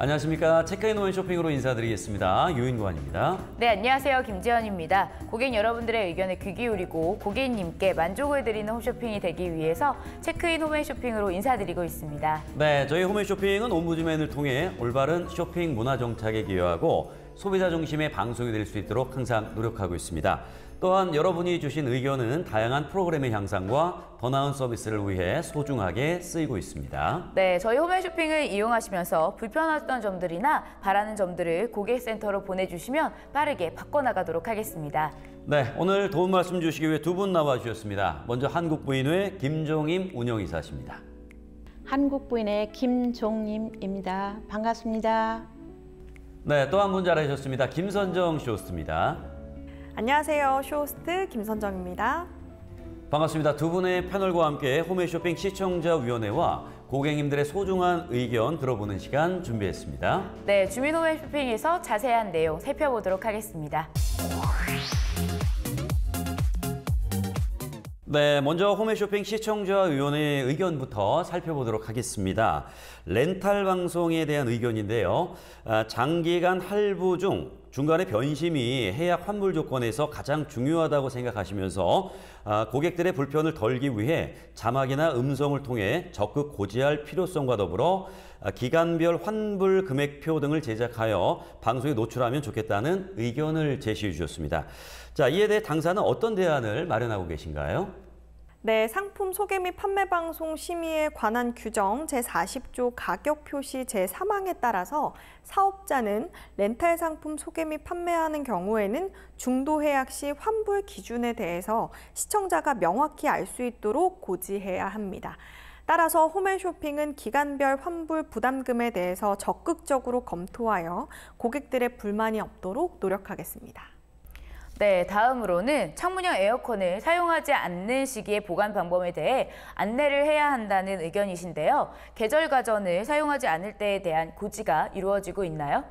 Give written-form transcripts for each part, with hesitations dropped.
안녕하십니까. 체크인 홈쇼핑으로 인사드리겠습니다. 유인관입니다. 네, 안녕하세요. 김지연입니다. 고객 여러분들의 의견에 귀 기울이고 고객님께 만족을 드리는 홈쇼핑이 되기 위해서 체크인 홈쇼핑으로 인사드리고 있습니다. 네, 저희 홈쇼핑은 옴부즈맨을 통해 올바른 쇼핑 문화 정착에 기여하고 소비자 중심의 방송이 될 수 있도록 항상 노력하고 있습니다. 또한 여러분이 주신 의견은 다양한 프로그램의 향상과 더 나은 서비스를 위해 소중하게 쓰이고 있습니다. 네, 저희 홈쇼핑을 이용하시면서 불편했던 점들이나 바라는 점들을 고객센터로 보내주시면 빠르게 바꿔나가도록 하겠습니다. 네, 오늘 도움 말씀 주시기 위해 두 분 나와주셨습니다. 먼저 한국부인회 김종임 운영이사십니다. 한국부인회 김종임입니다. 반갑습니다. 네, 또 한 분 잘하셨습니다. 김선정 쇼호스트입니다. 안녕하세요. 쇼호스트 김선정입니다. 반갑습니다. 두 분의 패널과 함께 홈쇼핑 시청자위원회와 고객님들의 소중한 의견 들어보는 시간 준비했습니다. 네, 주민 홈쇼핑에서 자세한 내용 살펴보도록 하겠습니다. 네, 먼저 홈쇼핑 시청자위원회의 의견부터 살펴보도록 하겠습니다. 렌탈 방송에 대한 의견인데요. 장기간 할부 중 중간에 변심이 해약 환불 조건에서 가장 중요하다고 생각하시면서 고객들의 불편을 덜기 위해 자막이나 음성을 통해 적극 고지할 필요성과 더불어 기간별 환불 금액표 등을 제작하여 방송에 노출하면 좋겠다는 의견을 제시해 주셨습니다. 자, 이에 대해 당사는 어떤 대안을 마련하고 계신가요? 네, 상품 소개 및 판매 방송 심의에 관한 규정 제40조 가격 표시 제3항에 따라서 사업자는 렌탈 상품 소개 및 판매하는 경우에는 중도 해약 시 환불 기준에 대해서 시청자가 명확히 알 수 있도록 고지해야 합니다. 따라서 홈앤쇼핑은 기간별 환불 부담금에 대해서 적극적으로 검토하여 고객들의 불만이 없도록 노력하겠습니다. 네, 다음으로는 창문형 에어컨을 사용하지 않는 시기의 보관 방법에 대해 안내를 해야 한다는 의견이신데요. 계절 가전을 사용하지 않을 때에 대한 고지가 이루어지고 있나요?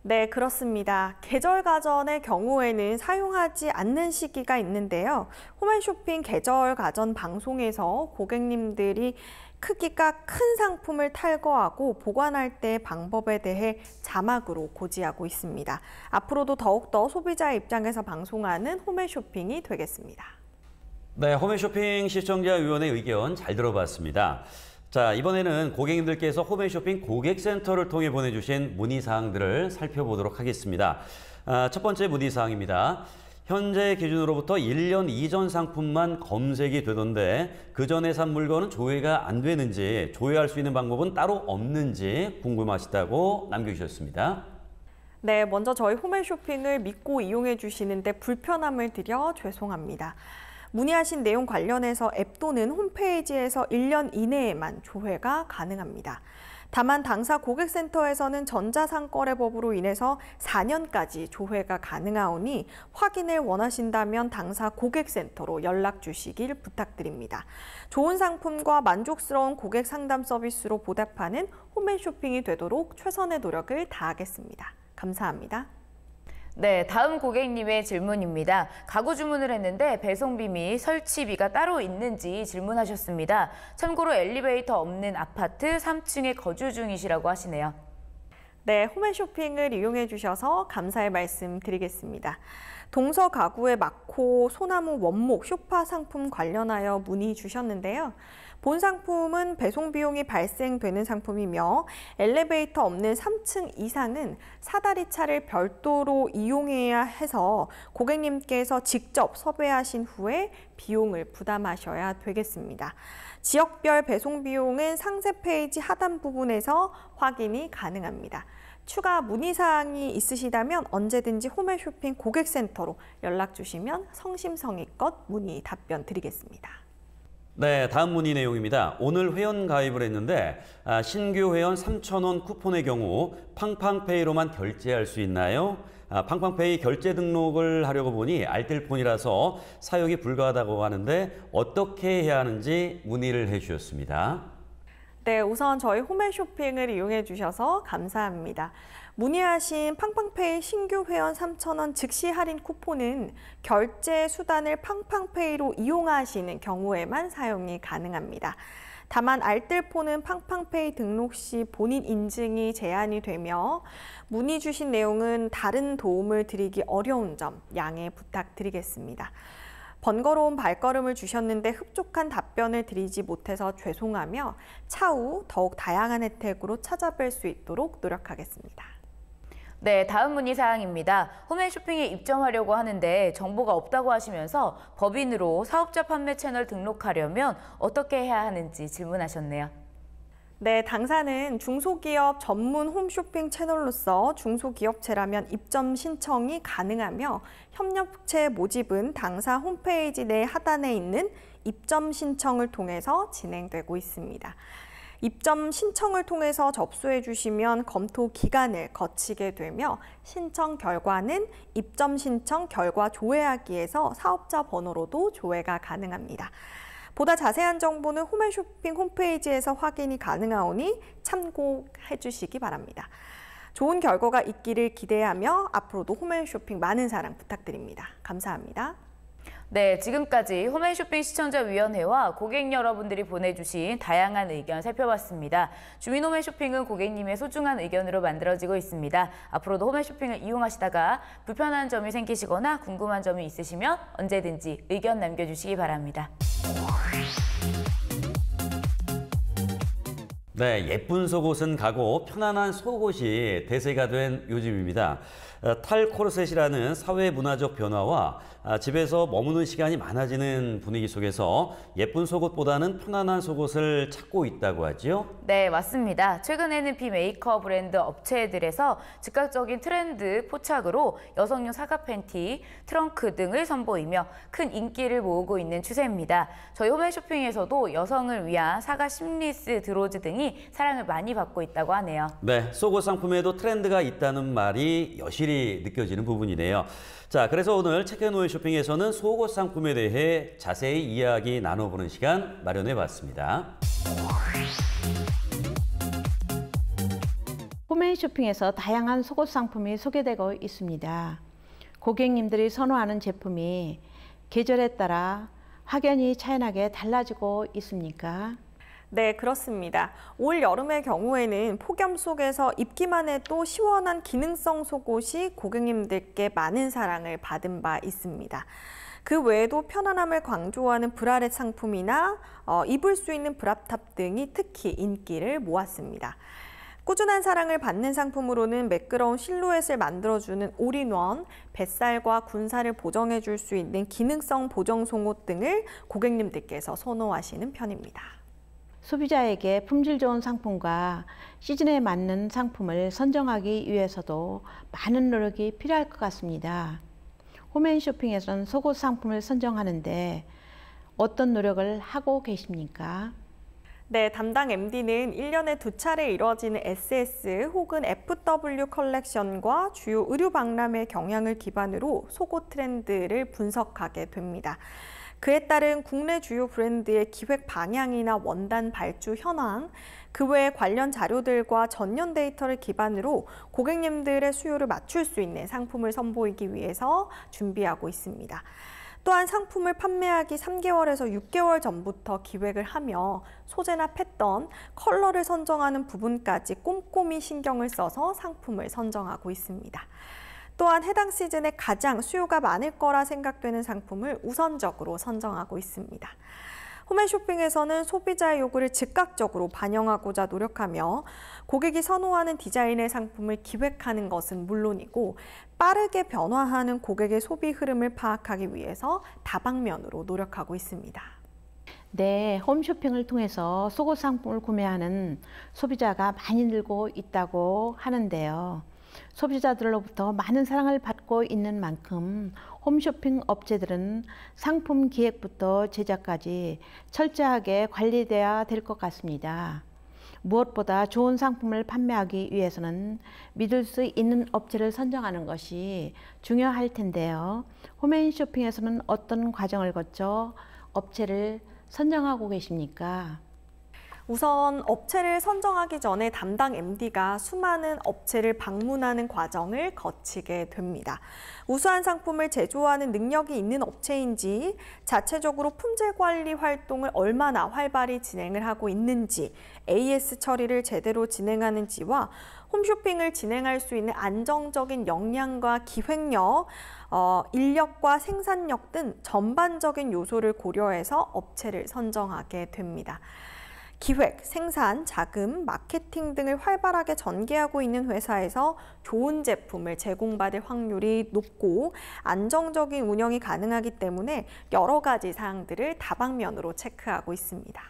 네, 그렇습니다. 계절 가전의 경우에는 사용하지 않는 시기가 있는데요. 홈앤쇼핑 계절 가전 방송에서 고객님들이 크기가 큰 상품을 탈거하고 보관할 때의 방법에 대해 자막으로 고지하고 있습니다. 앞으로도 더욱더 소비자의 입장에서 방송하는 홈앤쇼핑이 되겠습니다. 네, 홈앤쇼핑 시청자위원회 의견 잘 들어봤습니다. 자, 이번에는 고객님들께서 홈앤쇼핑 고객센터를 통해 보내주신 문의사항들을 살펴보도록 하겠습니다. 첫 번째 문의사항입니다. 현재 기준으로부터 1년 이전 상품만 검색이 되던데 그 전에 산 물건은 조회가 안 되는지, 조회할 수 있는 방법은 따로 없는지 궁금하시다고 남겨주셨습니다. 네, 먼저 저희 홈앤쇼핑을 믿고 이용해 주시는데 불편함을 드려 죄송합니다. 문의하신 내용 관련해서 앱 또는 홈페이지에서 1년 이내에만 조회가 가능합니다. 다만 당사 고객센터에서는 전자상거래법으로 인해서 4년까지 조회가 가능하오니 확인을 원하신다면 당사 고객센터로 연락 주시길 부탁드립니다. 좋은 상품과 만족스러운 고객 상담 서비스로 보답하는 홈앤쇼핑이 되도록 최선의 노력을 다하겠습니다. 감사합니다. 네, 다음 고객님의 질문입니다. 가구 주문을 했는데 배송비 및 설치비가 따로 있는지 질문하셨습니다. 참고로 엘리베이터 없는 아파트 3층에 거주 중이시라고 하시네요. 네, 홈앤쇼핑을 이용해 주셔서 감사의 말씀 드리겠습니다. 동서 가구의 마코, 소나무, 원목, 소파 상품 관련하여 문의 주셨는데요. 본 상품은 배송 비용이 발생되는 상품이며 엘리베이터 없는 3층 이상은 사다리 차를 별도로 이용해야 해서 고객님께서 직접 섭외하신 후에 비용을 부담하셔야 되겠습니다. 지역별 배송 비용은 상세 페이지 하단 부분에서 확인이 가능합니다. 추가 문의사항이 있으시다면 언제든지 홈앤쇼핑 고객센터로 연락 주시면 성심성의껏 문의 답변 드리겠습니다. 네, 다음 문의 내용입니다. 오늘 회원 가입을 했는데 신규 회원 3,000원 쿠폰의 경우 팡팡페이로만 결제할 수 있나요? 팡팡페이 결제 등록을 하려고 보니 알뜰폰이라서 사용이 불가하다고 하는데 어떻게 해야 하는지 문의를 해주셨습니다. 네, 우선 저희 홈앤쇼핑을 이용해 주셔서 감사합니다. 문의하신 팡팡페이 신규 회원 3,000원 즉시 할인 쿠폰은 결제 수단을 팡팡페이로 이용하시는 경우에만 사용이 가능합니다. 다만 알뜰폰은 팡팡페이 등록 시 본인 인증이 제한이 되며 문의 주신 내용은 다른 도움을 드리기 어려운 점 양해 부탁드리겠습니다. 번거로운 발걸음을 주셨는데 흡족한 답변을 드리지 못해서 죄송하며 차후 더욱 다양한 혜택으로 찾아뵐 수 있도록 노력하겠습니다. 네, 다음 문의 사항입니다. 홈앤쇼핑에 입점하려고 하는데 정보가 없다고 하시면서 법인으로 사업자 판매 채널 등록하려면 어떻게 해야 하는지 질문하셨네요. 네, 당사는 중소기업 전문 홈쇼핑 채널로서 중소기업체라면 입점 신청이 가능하며 협력체 모집은 당사 홈페이지 내 하단에 있는 입점 신청을 통해서 진행되고 있습니다. 입점 신청을 통해서 접수해 주시면 검토 기간을 거치게 되며 신청 결과는 입점 신청 결과 조회하기에서 사업자 번호로도 조회가 가능합니다. 보다 자세한 정보는 홈앤쇼핑 홈페이지에서 확인이 가능하오니 참고해 주시기 바랍니다. 좋은 결과가 있기를 기대하며 앞으로도 홈앤쇼핑 많은 사랑 부탁드립니다. 감사합니다. 네, 지금까지 홈앤쇼핑 시청자위원회와 고객 여러분들이 보내주신 다양한 의견 살펴봤습니다. 주민 홈앤쇼핑은 고객님의 소중한 의견으로 만들어지고 있습니다. 앞으로도 홈앤쇼핑을 이용하시다가 불편한 점이 생기시거나 궁금한 점이 있으시면 언제든지 의견 남겨주시기 바랍니다. 네, 예쁜 속옷은 가고 편안한 속옷이 대세가 된 요즘입니다. 탈코르셋이라는 사회문화적 변화와 집에서 머무는 시간이 많아지는 분위기 속에서 예쁜 속옷보다는 편안한 속옷을 찾고 있다고 하지요? 네, 맞습니다. 최근에는 비메이커 브랜드 업체들에서 즉각적인 트렌드 포착으로 여성용 사각 팬티, 트렁크 등을 선보이며 큰 인기를 모으고 있는 추세입니다. 저희 홈앤쇼핑에서도 여성을 위한 사각 심리스 드로즈 등이 사랑을 많이 받고 있다고 하네요. 네, 속옷 상품에도 트렌드가 있다는 말이 여실히 느껴지는 부분이네요. 자, 그래서 오늘 체크앤오일 쇼핑에서는 속옷 상품에 대해 자세히 이야기 나눠보는 시간 마련해봤습니다. 홈앤쇼핑에서 다양한 속옷 상품이 소개되고 있습니다. 고객님들이 선호하는 제품이 계절에 따라 확연히 차이나게 달라지고 있습니까? 네, 그렇습니다. 올 여름의 경우에는 폭염 속에서 입기만 해도 시원한 기능성 속옷이 고객님들께 많은 사랑을 받은 바 있습니다. 그 외에도 편안함을 강조하는 브라렛 상품이나 입을 수 있는 브라탑 등이 특히 인기를 모았습니다. 꾸준한 사랑을 받는 상품으로는 매끄러운 실루엣을 만들어주는 올인원, 뱃살과 군살을 보정해줄 수 있는 기능성 보정 속옷 등을 고객님들께서 선호하시는 편입니다. 소비자에게 품질 좋은 상품과 시즌에 맞는 상품을 선정하기 위해서도 많은 노력이 필요할 것 같습니다. 홈앤쇼핑에서는 속옷 상품을 선정하는데 어떤 노력을 하고 계십니까? 네, 담당 MD는 1년에 2차례 이루어지는 SS 혹은 FW 컬렉션과 주요 의류 박람회 경향을 기반으로 속옷 트렌드를 분석하게 됩니다. 그에 따른 국내 주요 브랜드의 기획 방향이나 원단 발주 현황, 그 외 관련 자료들과 전년 데이터를 기반으로 고객님들의 수요를 맞출 수 있는 상품을 선보이기 위해서 준비하고 있습니다. 또한 상품을 판매하기 3개월에서 6개월 전부터 기획을 하며 소재나 패턴, 컬러를 선정하는 부분까지 꼼꼼히 신경을 써서 상품을 선정하고 있습니다. 또한 해당 시즌에 가장 수요가 많을 거라 생각되는 상품을 우선적으로 선정하고 있습니다. 홈앤쇼핑에서는 소비자의 요구를 즉각적으로 반영하고자 노력하며 고객이 선호하는 디자인의 상품을 기획하는 것은 물론이고 빠르게 변화하는 고객의 소비 흐름을 파악하기 위해서 다방면으로 노력하고 있습니다. 네, 홈쇼핑을 통해서 속옷 상품을 구매하는 소비자가 많이 늘고 있다고 하는데요. 소비자들로부터 많은 사랑을 받고 있는 만큼 홈쇼핑 업체들은 상품 기획부터 제작까지 철저하게 관리돼야 될 것 같습니다. 무엇보다 좋은 상품을 판매하기 위해서는 믿을 수 있는 업체를 선정하는 것이 중요할 텐데요. 홈앤쇼핑에서는 어떤 과정을 거쳐 업체를 선정하고 계십니까? 우선 업체를 선정하기 전에 담당 MD가 수많은 업체를 방문하는 과정을 거치게 됩니다. 우수한 상품을 제조하는 능력이 있는 업체인지, 자체적으로 품질 관리 활동을 얼마나 활발히 진행을 하고 있는지, AS 처리를 제대로 진행하는지와 홈쇼핑을 진행할 수 있는 안정적인 역량과 기획력, 인력과 생산력 등 전반적인 요소를 고려해서 업체를 선정하게 됩니다. 기획, 생산, 자금, 마케팅 등을 활발하게 전개하고 있는 회사에서 좋은 제품을 제공받을 확률이 높고 안정적인 운영이 가능하기 때문에 여러 가지 사항들을 다방면으로 체크하고 있습니다.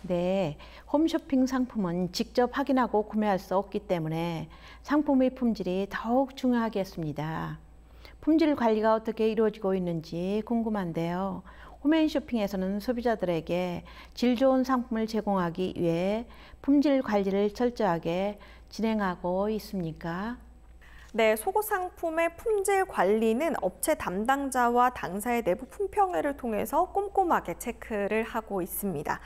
네, 홈쇼핑 상품은 직접 확인하고 구매할 수 없기 때문에 상품의 품질이 더욱 중요하겠습니다. 품질 관리가 어떻게 이루어지고 있는지 궁금한데요. 홈앤쇼핑에서는 소비자들에게 질 좋은 상품을 제공하기 위해 품질 관리를 철저하게 진행하고 있습니까? 네, 속옷 상품의 품질 관리는 업체 담당자와 당사의 내부 품평회를 통해서 꼼꼼하게 체크를 하고 있습니다.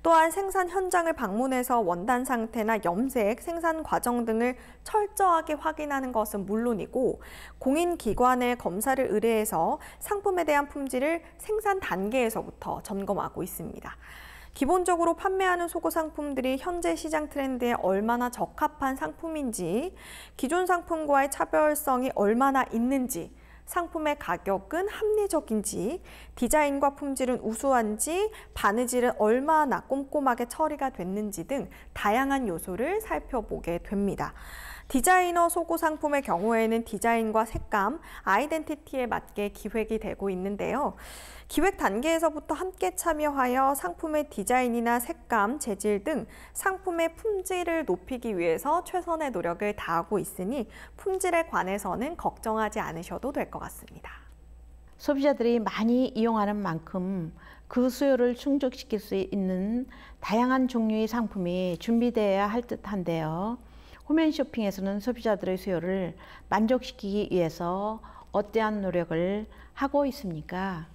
또한 생산 현장을 방문해서 원단 상태나 염색, 생산 과정 등을 철저하게 확인하는 것은 물론이고 공인기관의 검사를 의뢰해서 상품에 대한 품질을 생산 단계에서부터 점검하고 있습니다. 기본적으로 판매하는 속옷 상품들이 현재 시장 트렌드에 얼마나 적합한 상품인지, 기존 상품과의 차별성이 얼마나 있는지, 상품의 가격은 합리적인지, 디자인과 품질은 우수한지, 바느질은 얼마나 꼼꼼하게 처리가 됐는지 등 다양한 요소를 살펴보게 됩니다. 디자이너 속옷 상품의 경우에는 디자인과 색감, 아이덴티티에 맞게 기획이 되고 있는데요. 기획 단계에서부터 함께 참여하여 상품의 디자인이나 색감, 재질 등 상품의 품질을 높이기 위해서 최선의 노력을 다하고 있으니 품질에 관해서는 걱정하지 않으셔도 될 것 같습니다. 소비자들이 많이 이용하는 만큼 그 수요를 충족시킬 수 있는 다양한 종류의 상품이 준비되어야 할 듯한데요. 홈앤쇼핑에서는 소비자들의 수요를 만족시키기 위해서 어떠한 노력을 하고 있습니까?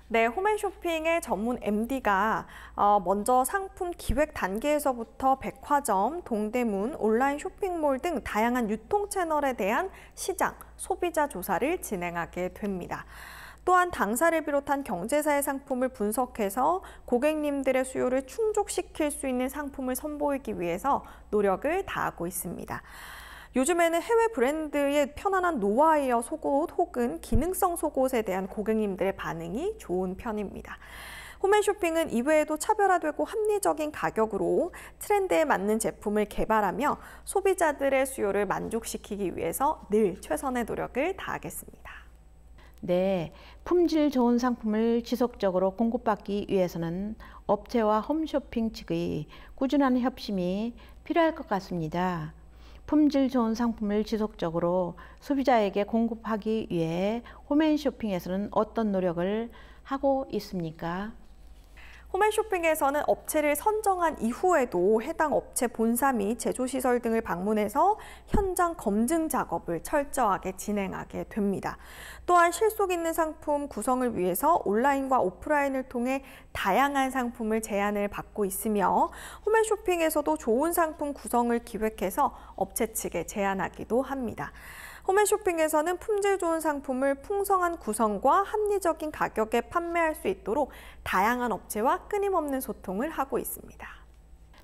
네, 홈앤쇼핑의 전문 MD가 먼저 상품 기획 단계에서부터 백화점, 동대문, 온라인 쇼핑몰 등 다양한 유통 채널에 대한 시장, 소비자 조사를 진행하게 됩니다. 또한 당사를 비롯한 경제사의 상품을 분석해서 고객님들의 수요를 충족시킬 수 있는 상품을 선보이기 위해서 노력을 다하고 있습니다. 요즘에는 해외 브랜드의 편안한 노화이어 속옷 혹은 기능성 속옷에 대한 고객님들의 반응이 좋은 편입니다. 홈앤쇼핑은 이외에도 차별화되고 합리적인 가격으로 트렌드에 맞는 제품을 개발하며 소비자들의 수요를 만족시키기 위해서 늘 최선의 노력을 다하겠습니다. 네, 품질 좋은 상품을 지속적으로 공급받기 위해서는 업체와 홈쇼핑 측의 꾸준한 협심이 필요할 것 같습니다. 품질 좋은 상품을 지속적으로 소비자에게 공급하기 위해 홈앤쇼핑에서는 어떤 노력을 하고 있습니까? 홈앤쇼핑에서는 업체를 선정한 이후에도 해당 업체 본사 및 제조시설 등을 방문해서 현장 검증 작업을 철저하게 진행하게 됩니다. 또한 실속 있는 상품 구성을 위해서 온라인과 오프라인을 통해 다양한 상품을 제안을 받고 있으며 홈앤쇼핑에서도 좋은 상품 구성을 기획해서 업체 측에 제안하기도 합니다. 홈앤쇼핑에서는 품질 좋은 상품을 풍성한 구성과 합리적인 가격에 판매할 수 있도록 다양한 업체와 끊임없는 소통을 하고 있습니다.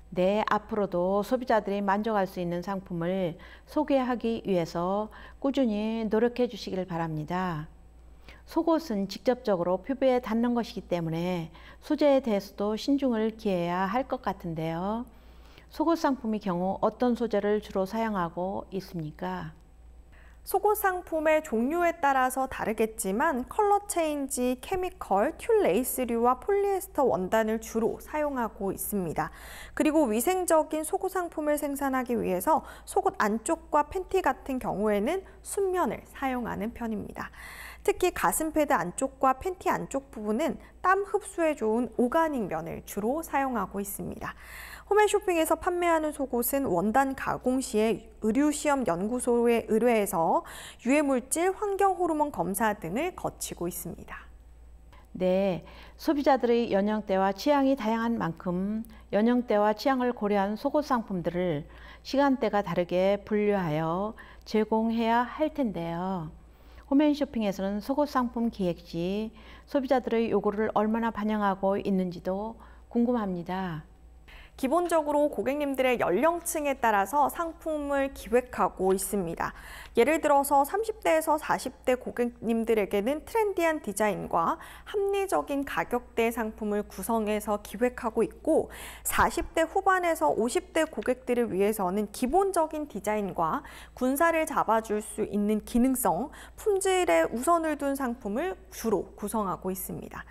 네, 앞으로도 소비자들이 만족할 수 있는 상품을 소개하기 위해서 꾸준히 노력해 주시길 바랍니다. 속옷은 직접적으로 피부에 닿는 것이기 때문에 소재에 대해서도 신중을 기해야 할 것 같은데요. 속옷 상품의 경우 어떤 소재를 주로 사용하고 있습니까? 속옷 상품의 종류에 따라서 다르겠지만 컬러 체인지, 케미컬, 튤 레이스류와 폴리에스터 원단을 주로 사용하고 있습니다. 그리고 위생적인 속옷 상품을 생산하기 위해서 속옷 안쪽과 팬티 같은 경우에는 순면을 사용하는 편입니다. 특히 가슴 패드 안쪽과 팬티 안쪽 부분은 땀 흡수에 좋은 오가닉 면을 주로 사용하고 있습니다. 홈앤쇼핑에서 판매하는 속옷은 원단 가공 시에 의류시험 연구소에 의뢰해서 유해물질, 환경호르몬 검사 등을 거치고 있습니다. 네, 소비자들의 연령대와 취향이 다양한 만큼 연령대와 취향을 고려한 속옷 상품들을 시간대가 다르게 분류하여 제공해야 할 텐데요. 홈앤쇼핑에서는 속옷 상품 기획 시 소비자들의 요구를 얼마나 반영하고 있는지도 궁금합니다. 기본적으로 고객님들의 연령층에 따라서 상품을 기획하고 있습니다. 예를 들어서 30대에서 40대 고객님들에게는 트렌디한 디자인과 합리적인 가격대 상품을 구성해서 기획하고 있고 40대 후반에서 50대 고객들을 위해서는 기본적인 디자인과 군살을 잡아줄 수 있는 기능성, 품질에 우선을 둔 상품을 주로 구성하고 있습니다.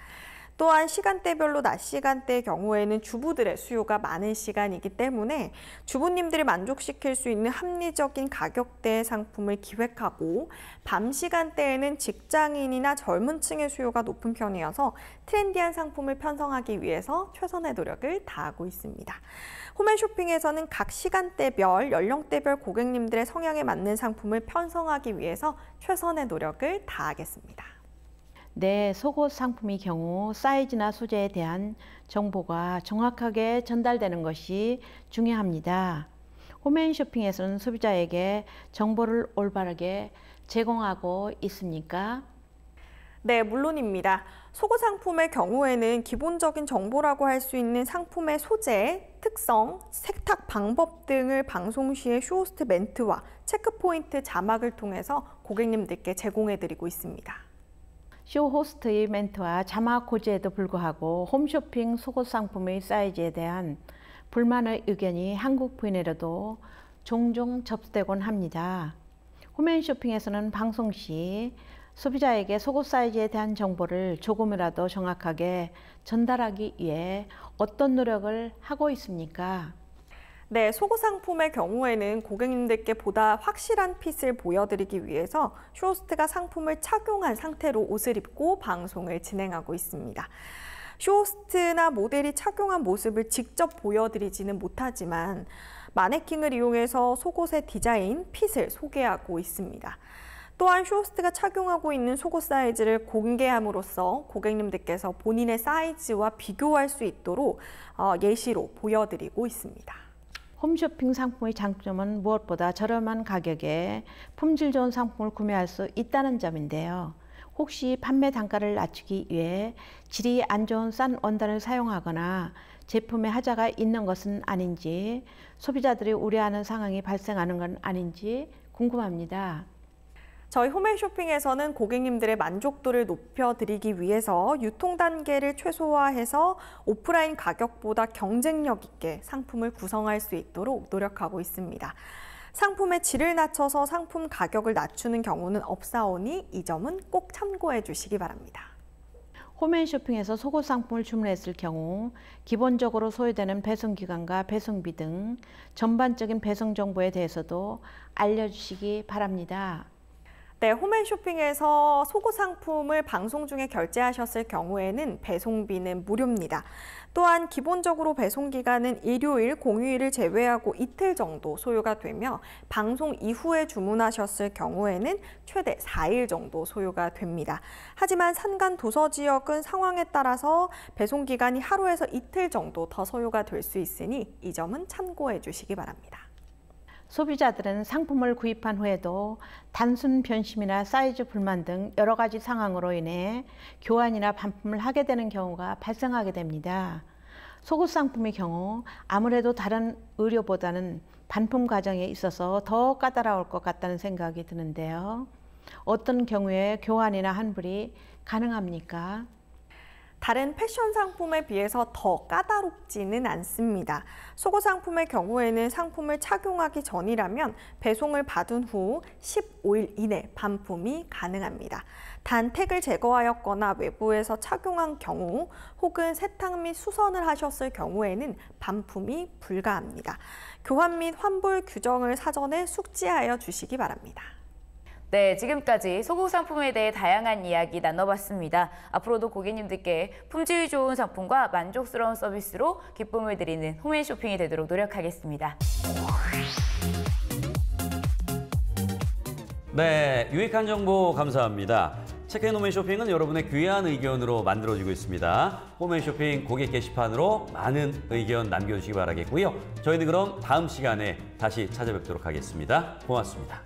또한 시간대별로 낮 시간대의 경우에는 주부들의 수요가 많은 시간이기 때문에 주부님들을 만족시킬 수 있는 합리적인 가격대의 상품을 기획하고 밤 시간대에는 직장인이나 젊은 층의 수요가 높은 편이어서 트렌디한 상품을 편성하기 위해서 최선의 노력을 다하고 있습니다. 홈앤쇼핑에서는 각 시간대별, 연령대별 고객님들의 성향에 맞는 상품을 편성하기 위해서 최선의 노력을 다하겠습니다. 네, 속옷 상품의 경우 사이즈나 소재에 대한 정보가 정확하게 전달되는 것이 중요합니다. 홈앤쇼핑에서는 소비자에게 정보를 올바르게 제공하고 있습니까? 네, 물론입니다. 속옷 상품의 경우에는 기본적인 정보라고 할 수 있는 상품의 소재, 특성, 세탁 방법 등을 방송 시의 쇼호스트 멘트와 체크포인트 자막을 통해서 고객님들께 제공해드리고 있습니다. 쇼호스트의 멘트와 자막 고지에도 불구하고 홈쇼핑 속옷 상품의 사이즈에 대한 불만의 의견이 한국 부인에도 종종 접수되곤 합니다. 홈앤쇼핑에서는 방송 시 소비자에게 속옷 사이즈에 대한 정보를 조금이라도 정확하게 전달하기 위해 어떤 노력을 하고 있습니까? 네, 속옷 상품의 경우에는 고객님들께 보다 확실한 핏을 보여드리기 위해서 쇼호스트가 상품을 착용한 상태로 옷을 입고 방송을 진행하고 있습니다. 쇼호스트나 모델이 착용한 모습을 직접 보여드리지는 못하지만 마네킹을 이용해서 속옷의 디자인, 핏을 소개하고 있습니다. 또한 쇼호스트가 착용하고 있는 속옷 사이즈를 공개함으로써 고객님들께서 본인의 사이즈와 비교할 수 있도록 예시로 보여드리고 있습니다. 홈쇼핑 상품의 장점은 무엇보다 저렴한 가격에 품질 좋은 상품을 구매할 수 있다는 점인데요. 혹시 판매 단가를 낮추기 위해 질이 안 좋은 싼 원단을 사용하거나 제품에 하자가 있는 것은 아닌지, 소비자들이 우려하는 상황이 발생하는 건 아닌지 궁금합니다. 저희 홈앤쇼핑에서는 고객님들의 만족도를 높여드리기 위해서 유통 단계를 최소화해서 오프라인 가격보다 경쟁력 있게 상품을 구성할 수 있도록 노력하고 있습니다. 상품의 질을 낮춰서 상품 가격을 낮추는 경우는 없사오니 이 점은 꼭 참고해 주시기 바랍니다. 홈앤쇼핑에서 속옷 상품을 주문했을 경우 기본적으로 소요되는 배송기간과 배송비 등 전반적인 배송 정보에 대해서도 알려주시기 바랍니다. 네, 홈앤쇼핑에서 속옷 상품을 방송 중에 결제하셨을 경우에는 배송비는 무료입니다. 또한 기본적으로 배송기간은 일요일, 공휴일을 제외하고 이틀 정도 소요가 되며 방송 이후에 주문하셨을 경우에는 최대 4일 정도 소요가 됩니다. 하지만 산간 도서 지역은 상황에 따라서 배송기간이 하루에서 이틀 정도 더 소요가 될 수 있으니 이 점은 참고해 주시기 바랍니다. 소비자들은 상품을 구입한 후에도 단순 변심이나 사이즈 불만 등 여러 가지 상황으로 인해 교환이나 반품을 하게 되는 경우가 발생하게 됩니다. 속옷 상품의 경우 아무래도 다른 의료보다는 반품 과정에 있어서 더 까다로울 것 같다는 생각이 드는데요. 어떤 경우에 교환이나 환불이 가능합니까? 다른 패션 상품에 비해서 더 까다롭지는 않습니다. 속옷 상품의 경우에는 상품을 착용하기 전이라면 배송을 받은 후 15일 이내 반품이 가능합니다. 단 택을 제거하였거나 외부에서 착용한 경우 혹은 세탁 및 수선을 하셨을 경우에는 반품이 불가합니다. 교환 및 환불 규정을 사전에 숙지하여 주시기 바랍니다. 네, 지금까지 속옷 상품에 대해 다양한 이야기 나눠봤습니다. 앞으로도 고객님들께 품질 좋은 상품과 만족스러운 서비스로 기쁨을 드리는 홈앤쇼핑이 되도록 노력하겠습니다. 네, 유익한 정보 감사합니다. 체크앤 홈앤쇼핑은 여러분의 귀한 의견으로 만들어지고 있습니다. 홈앤쇼핑 고객 게시판으로 많은 의견 남겨주시기 바라겠고요. 저희는 그럼 다음 시간에 다시 찾아뵙도록 하겠습니다. 고맙습니다.